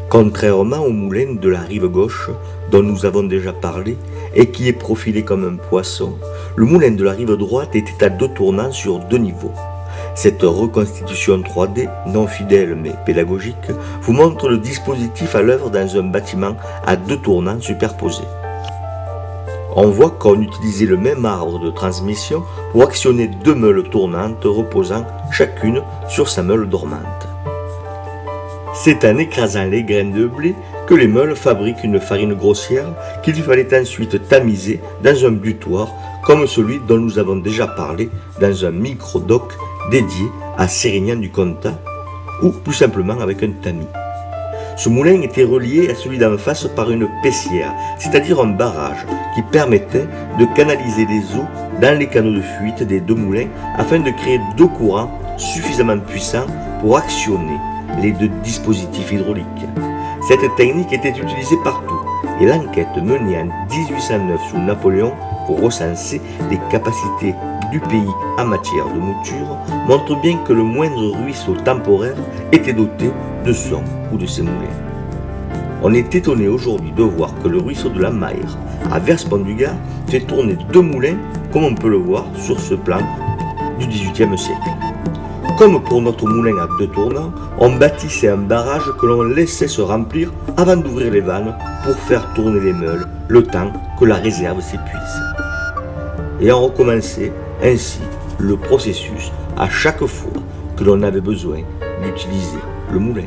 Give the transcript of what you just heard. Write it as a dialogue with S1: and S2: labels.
S1: Contrairement au moulin de la rive gauche, dont nous avons déjà parlé, et qui est profilé comme un poisson, le moulin de la rive droite était à 2 tournants sur 2 niveaux. Cette reconstitution 3D, non fidèle mais pédagogique, vous montre le dispositif à l'œuvre dans un bâtiment à 2 tournants superposés. On voit qu'on utilisait le même arbre de transmission pour actionner 2 meules tournantes reposant chacune sur sa meule dormante. C'est en écrasant les graines de blé que les meules fabriquent une farine grossière qu'il fallait ensuite tamiser dans un butoir comme celui dont nous avons déjà parlé dans un micro-doc dédié à Sérignan du Comtat ou plus simplement avec un tamis. Ce moulin était relié à celui d'en face par une paissière, c'est-à-dire un barrage qui permettait de canaliser les eaux dans les canaux de fuite des 2 moulins afin de créer 2 courants suffisamment puissants pour actionner les 2 dispositifs hydrauliques. Cette technique était utilisée partout et l'enquête menée en 1809 sous Napoléon pour recenser les capacités du pays en matière de mouture montre bien que le moindre ruisseau temporaire était doté de son ou de ses moulins. On est étonné aujourd'hui de voir que le ruisseau de la Maire à Vers-Pont-du-Gard fait tourner 2 moulins comme on peut le voir sur ce plan du XVIIIe siècle. Comme pour notre moulin à 2 tournants, on bâtissait un barrage que l'on laissait se remplir avant d'ouvrir les vannes pour faire tourner les meules le temps que la réserve s'épuise. Et on recommençait ainsi le processus à chaque fois que l'on avait besoin d'utiliser le moulin.